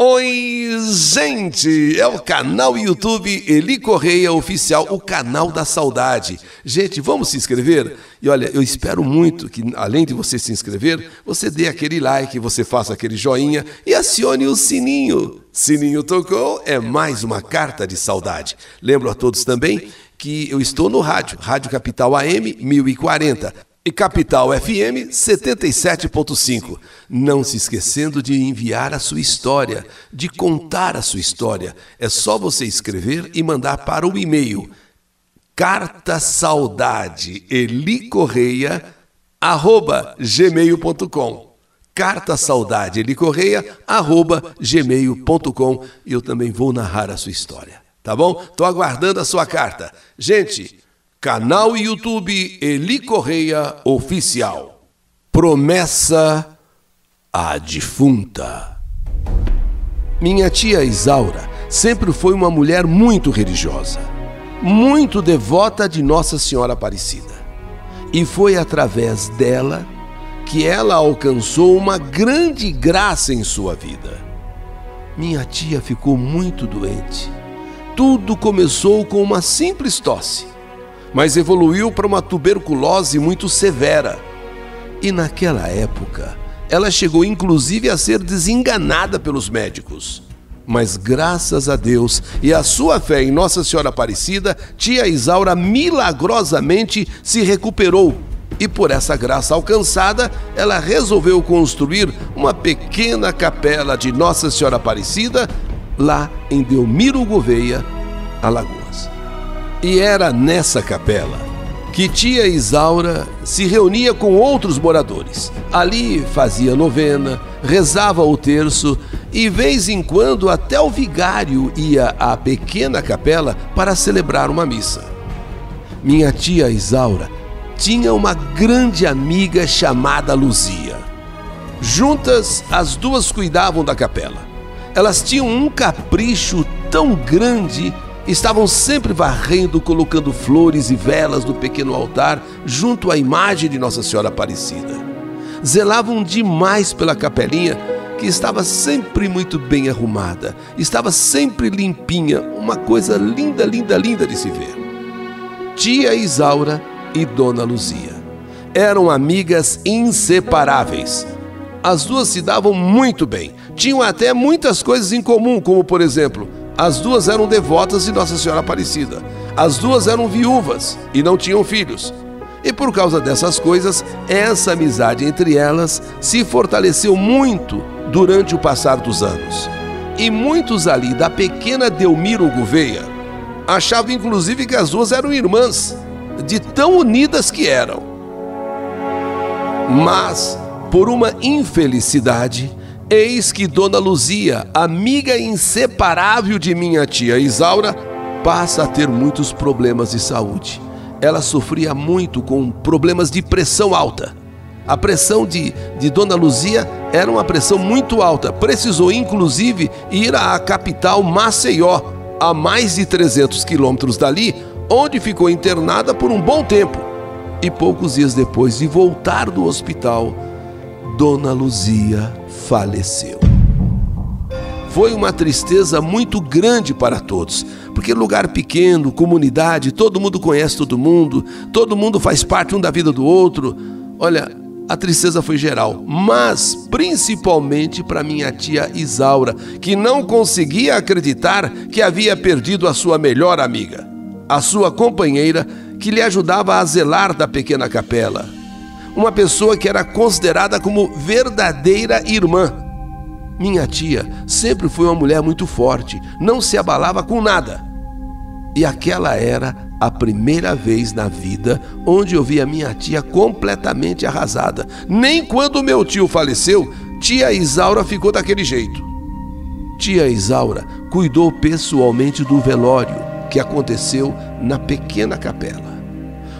Oi, gente! É o canal YouTube Eli Correia Oficial, o canal da saudade. Gente, vamos se inscrever? E olha, eu espero muito que, além de você se inscrever, você dê aquele like, você faça aquele joinha e acione o sininho. Sininho tocou, é mais uma carta de saudade. Lembro a todos também que eu estou no rádio, Rádio Capital AM 1040. E Capital FM 77.5. Não se esquecendo de enviar a sua história, de contar a sua história. É só você escrever e mandar para o e-mail cartasaudadeelicorreia@gmail.com. cartasaudadeelicorreia@gmail.com. E eu também vou narrar a sua história, tá bom? Tô aguardando a sua carta. Gente, canal YouTube Eli Correia Oficial. Promessa à defunta. Minha tia Isaura sempre foi uma mulher muito religiosa, muito devota de Nossa Senhora Aparecida. E foi através dela que ela alcançou uma grande graça em sua vida. Minha tia ficou muito doente. Tudo começou com uma simples tosse, mas evoluiu para uma tuberculose muito severa. E naquela época, ela chegou inclusive a ser desenganada pelos médicos. Mas graças a Deus e a sua fé em Nossa Senhora Aparecida, tia Isaura milagrosamente se recuperou. E por essa graça alcançada, ela resolveu construir uma pequena capela de Nossa Senhora Aparecida lá em Delmiro Gouveia, Alagoas. E era nessa capela que tia Isaura se reunia com outros moradores. Ali fazia novena, rezava o terço e, vez em quando, até o vigário ia à pequena capela para celebrar uma missa. Minha tia Isaura tinha uma grande amiga chamada Luzia. Juntas, as duas cuidavam da capela. Elas tinham um capricho tão grande. Estavam sempre varrendo, colocando flores e velas no pequeno altar junto à imagem de Nossa Senhora Aparecida. Zelavam demais pela capelinha, que estava sempre muito bem arrumada, estava sempre limpinha, uma coisa linda, linda, linda de se ver. Tia Isaura e Dona Luzia eram amigas inseparáveis. As duas se davam muito bem, tinham até muitas coisas em comum, como por exemplo, as duas eram devotas de Nossa Senhora Aparecida. As duas eram viúvas e não tinham filhos. E por causa dessas coisas, essa amizade entre elas se fortaleceu muito durante o passar dos anos. E muitos ali da pequena Delmiro Gouveia achavam inclusive que as duas eram irmãs, de tão unidas que eram. Mas, por uma infelicidade, eis que Dona Luzia, amiga inseparável de minha tia Isaura, passa a ter muitos problemas de saúde. Ela sofria muito com problemas de pressão alta. A pressão de Dona Luzia era uma pressão muito alta. Precisou inclusive ir à capital Maceió, a mais de 300 quilômetros dali, onde ficou internada por um bom tempo. E poucos dias depois de voltar do hospital, Dona Luzia faleceu. Foi uma tristeza muito grande para todos, porque lugar pequeno, comunidade, todo mundo conhece todo mundo faz parte um da vida do outro. Olha, a tristeza foi geral, mas principalmente para minha tia Isaura, que não conseguia acreditar que havia perdido a sua melhor amiga, a sua companheira que lhe ajudava a zelar da pequena capela. Uma pessoa que era considerada como verdadeira irmã. Minha tia sempre foi uma mulher muito forte, não se abalava com nada. E aquela era a primeira vez na vida onde eu vi a minha tia completamente arrasada. Nem quando meu tio faleceu, tia Isaura ficou daquele jeito. Tia Isaura cuidou pessoalmente do velório que aconteceu na pequena capela.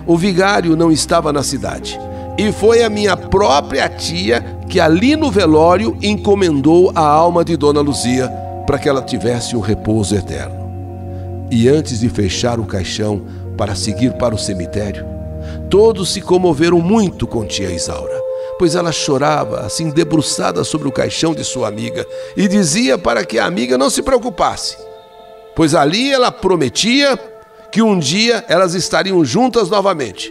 O vigário não estava na cidade. E foi a minha própria tia que ali no velório encomendou a alma de Dona Luzia para que ela tivesse um repouso eterno. E antes de fechar o caixão para seguir para o cemitério, todos se comoveram muito com tia Isaura, pois ela chorava, assim debruçada sobre o caixão de sua amiga, e dizia para que a amiga não se preocupasse, pois ali ela prometia que um dia elas estariam juntas novamente,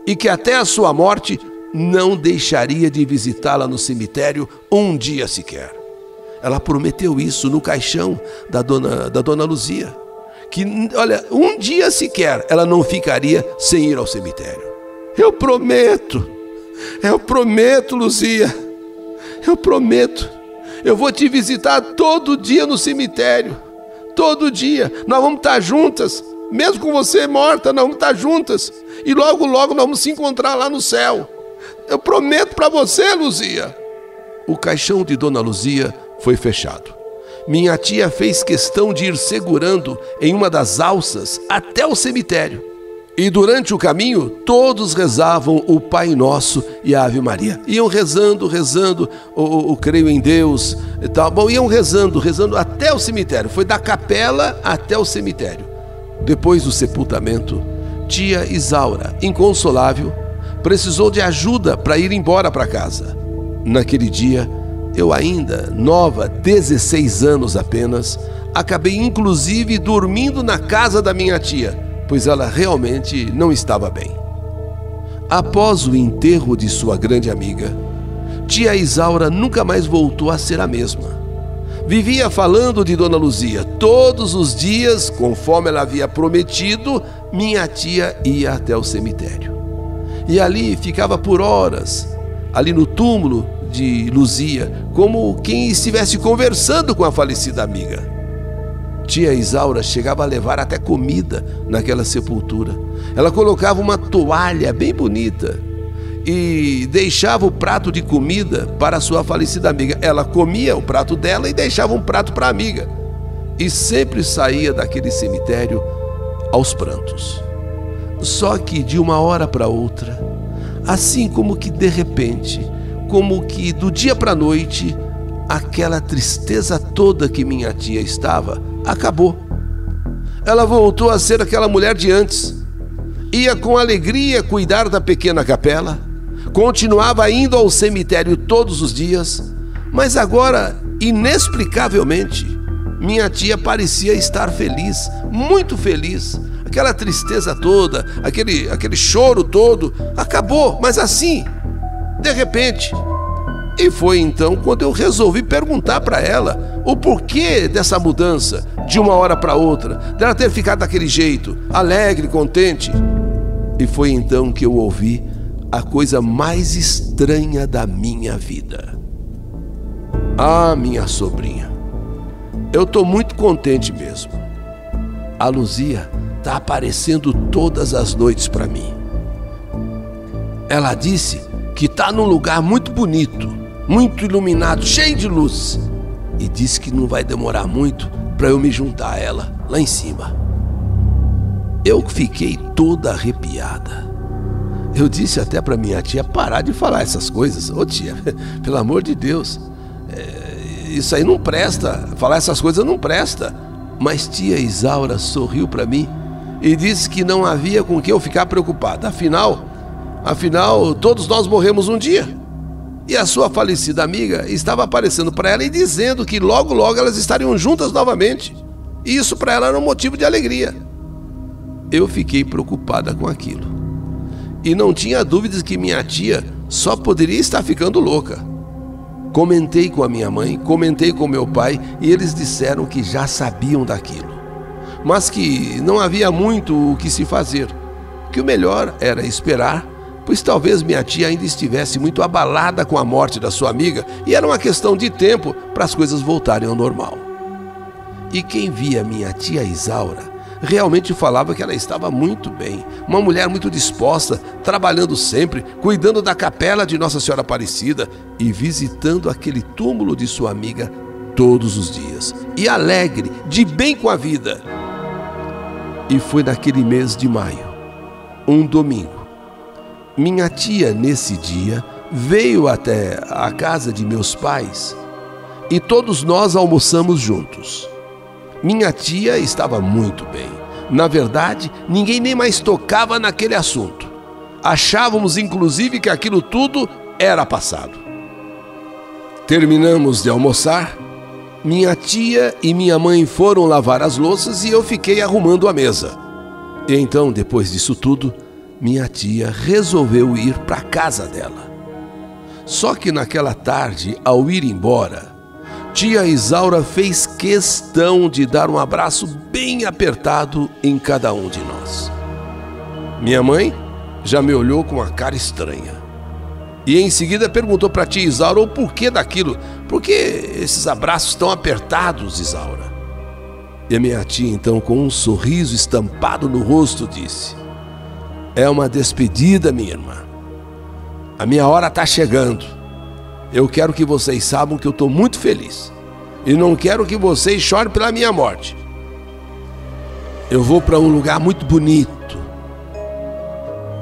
e que até a sua morte não deixaria de visitá-la no cemitério um dia sequer. Ela prometeu isso no caixão da dona Luzia, que, olha, um dia sequer ela não ficaria sem ir ao cemitério. Eu prometo, Luzia, eu prometo, eu vou te visitar todo dia no cemitério, todo dia, nós vamos estar juntas, mesmo com você morta, nós vamos estar juntas, e logo, logo nós vamos se encontrar lá no céu. Eu prometo para você, Luzia. O caixão de dona Luzia foi fechado. Minha tia fez questão de ir segurando em uma das alças até o cemitério. E durante o caminho, todos rezavam o Pai Nosso e a Ave Maria. Iam rezando, o creio em Deus e tal. Bom, iam rezando até o cemitério. Foi da capela até o cemitério. Depois do sepultamento, tia Isaura, inconsolável, precisou de ajuda para ir embora para casa. Naquele dia, eu ainda, nova, 16 anos apenas, acabei inclusive dormindo na casa da minha tia, pois ela realmente não estava bem. Após o enterro de sua grande amiga, tia Isaura nunca mais voltou a ser a mesma. Vivia falando de dona Luzia. Todos os dias, conforme ela havia prometido, minha tia ia até o cemitério. E ali ficava por horas, ali no túmulo de Luzia, como quem estivesse conversando com a falecida amiga. Tia Isaura chegava a levar até comida naquela sepultura. Ela colocava uma toalha bem bonita e deixava o prato de comida para a sua falecida amiga. Ela comia o prato dela e deixava um prato para a amiga. E sempre saía daquele cemitério aos prantos. Só que de uma hora para outra, assim como que de repente, como que do dia para a noite, aquela tristeza toda que minha tia estava, acabou. Ela voltou a ser aquela mulher de antes. Ia com alegria cuidar da pequena capela, continuava indo ao cemitério todos os dias, mas agora, inexplicavelmente, minha tia parecia estar feliz, muito feliz. Aquela tristeza toda, aquele choro todo, acabou, mas assim, de repente. E foi então quando eu resolvi perguntar para ela o porquê dessa mudança, de uma hora para outra, dela ter ficado daquele jeito, alegre, contente. E foi então que eu ouvi a coisa mais estranha da minha vida. Ah, minha sobrinha, eu tô muito contente mesmo. A Luzia tá aparecendo todas as noites para mim. Ela disse que tá num lugar muito bonito, muito iluminado, cheio de luz, e disse que não vai demorar muito para eu me juntar a ela lá em cima. Eu fiquei toda arrepiada. Eu disse até para minha tia parar de falar essas coisas. Ô tia, pelo amor de Deus, isso aí não presta, falar essas coisas não presta. Mas tia Isaura sorriu para mim e disse que não havia com que eu ficar preocupada. Afinal, todos nós morremos um dia. E a sua falecida amiga estava aparecendo para ela e dizendo que logo, logo elas estariam juntas novamente. E isso para ela era um motivo de alegria. Eu fiquei preocupada com aquilo. E não tinha dúvidas que minha tia só poderia estar ficando louca. Comentei com a minha mãe, comentei com meu pai e eles disseram que já sabiam daquilo, mas que não havia muito o que se fazer, que o melhor era esperar, pois talvez minha tia ainda estivesse muito abalada com a morte da sua amiga e era uma questão de tempo para as coisas voltarem ao normal. E quem via minha tia Isaura realmente falava que ela estava muito bem, uma mulher muito disposta, trabalhando sempre, cuidando da capela de Nossa Senhora Aparecida e visitando aquele túmulo de sua amiga todos os dias, e alegre, de bem com a vida. E foi naquele mês de maio, um domingo. Minha tia, nesse dia, veio até a casa de meus pais e todos nós almoçamos juntos. Minha tia estava muito bem. Na verdade, ninguém nem mais tocava naquele assunto. Achávamos, inclusive, que aquilo tudo era passado. Terminamos de almoçar, minha tia e minha mãe foram lavar as louças e eu fiquei arrumando a mesa. E então, depois disso tudo, minha tia resolveu ir para a casa dela. Só que naquela tarde, ao ir embora, tia Isaura fez questão de dar um abraço bem apertado em cada um de nós. Minha mãe já me olhou com uma cara estranha. E em seguida perguntou para tia Isaura o porquê daquilo. Por que esses abraços tão apertados, Isaura? E a minha tia, então, com um sorriso estampado no rosto, disse: é uma despedida, minha irmã. A minha hora está chegando. Eu quero que vocês saibam que eu estou muito feliz. E não quero que vocês chorem pela minha morte. Eu vou para um lugar muito bonito,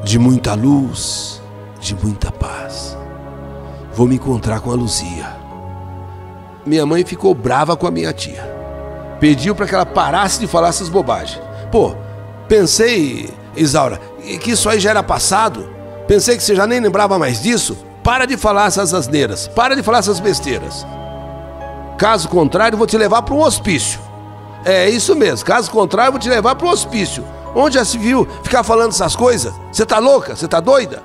de muita luz, de muita paz. Vou me encontrar com a Luzia. Minha mãe ficou brava com a minha tia. Pediu para que ela parasse de falar essas bobagens. Pô, pensei, Isaura, que isso aí já era passado. Pensei que você já nem lembrava mais disso. Para de falar essas asneiras. Para de falar essas besteiras. Caso contrário, eu vou te levar para um hospício. É isso mesmo. Caso contrário, eu vou te levar para um hospício. Onde já se viu ficar falando essas coisas? Você tá louca? Você tá doida?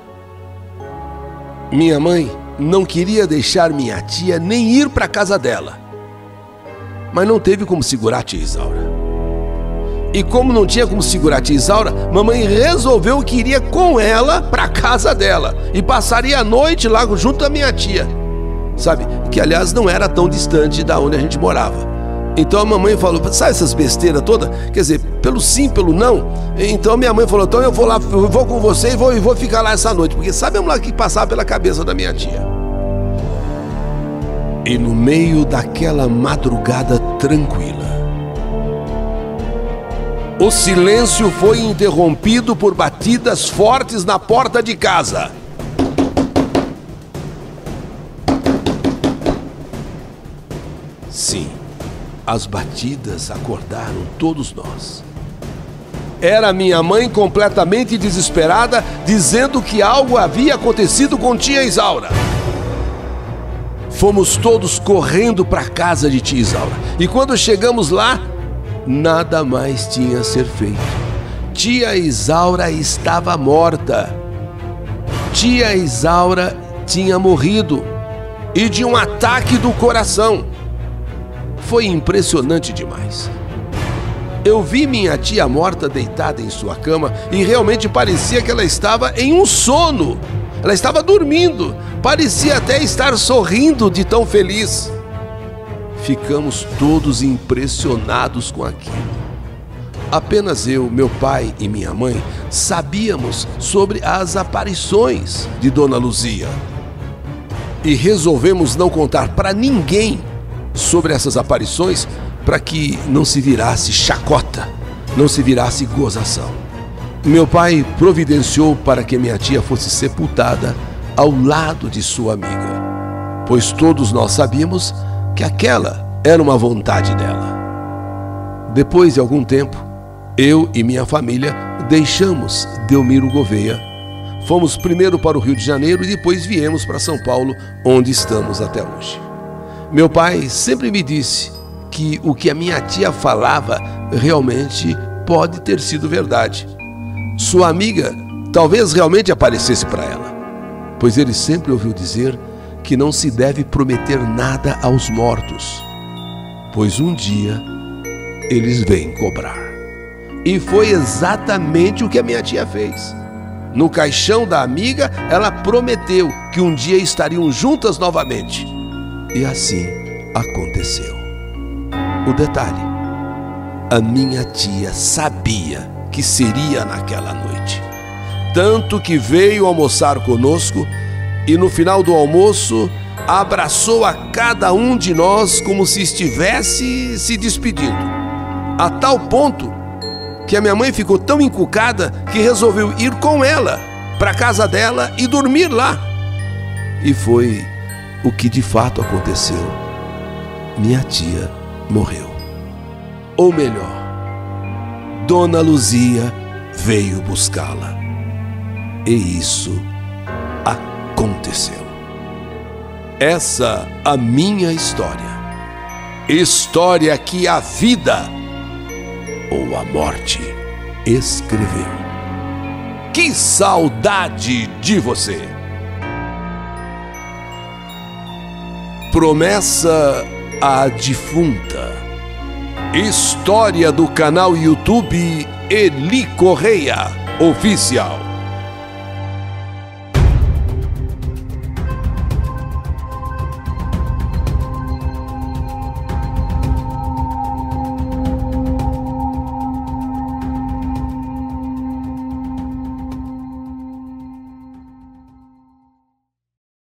Minha mãe não queria deixar minha tia nem ir para a casa dela. Mas não teve como segurar a tia Isaura. E como não tinha como segurar a tia Isaura, mamãe resolveu que iria com ela para a casa dela e passaria a noite lá junto da minha tia. Sabe, que aliás não era tão distante da onde a gente morava. Então a mamãe falou, sabe essas besteiras todas? Quer dizer, pelo sim, pelo não. Então minha mãe falou, então eu vou lá, eu vou com você e vou ficar lá essa noite. Porque sabemos lá o que passava pela cabeça da minha tia. E no meio daquela madrugada tranquila, o silêncio foi interrompido por batidas fortes na porta de casa. Sim, as batidas acordaram todos nós. Era minha mãe completamente desesperada, dizendo que algo havia acontecido com tia Isaura. Fomos todos correndo para a casa de tia Isaura. E quando chegamos lá, nada mais tinha a ser feito. Tia Isaura estava morta. Tia Isaura tinha morrido e de um ataque do coração. Foi impressionante demais. Eu vi minha tia morta deitada em sua cama e realmente parecia que ela estava em um sono. Ela estava dormindo. Parecia até estar sorrindo de tão feliz. Ficamos todos impressionados com aquilo. Apenas eu, meu pai e minha mãe sabíamos sobre as aparições de Dona Luzia. E resolvemos não contar para ninguém sobre essas aparições para que não se virasse chacota, não se virasse gozação. Meu pai providenciou para que minha tia fosse sepultada ao lado de sua amiga, pois todos nós sabíamos que aquela era uma vontade dela. Depois de algum tempo, eu e minha família deixamos Delmiro Gouveia. Fomos primeiro para o Rio de Janeiro e depois viemos para São Paulo, onde estamos até hoje. Meu pai sempre me disse que o que a minha tia falava realmente pode ter sido verdade. Sua amiga talvez realmente aparecesse para ela, pois ele sempre ouviu dizer que não se deve prometer nada aos mortos, pois um dia eles vêm cobrar. E foi exatamente o que a minha tia fez. No caixão da amiga, ela prometeu que um dia estariam juntas novamente. E assim aconteceu. O detalhe: a minha tia sabia que seria naquela noite. Tanto que veio almoçar conosco e no final do almoço abraçou a cada um de nós como se estivesse se despedindo. A tal ponto que a minha mãe ficou tão encucada que resolveu ir com ela para a casa dela e dormir lá. E foi o que de fato aconteceu. Minha tia morreu. Ou melhor, Dona Luzia veio buscá-la. E isso aconteceu. essa a minha história. História que a vida ou a morte escreveu. Que saudade de você! Promessa à defunta. História do canal YouTube Eli Correia Oficial.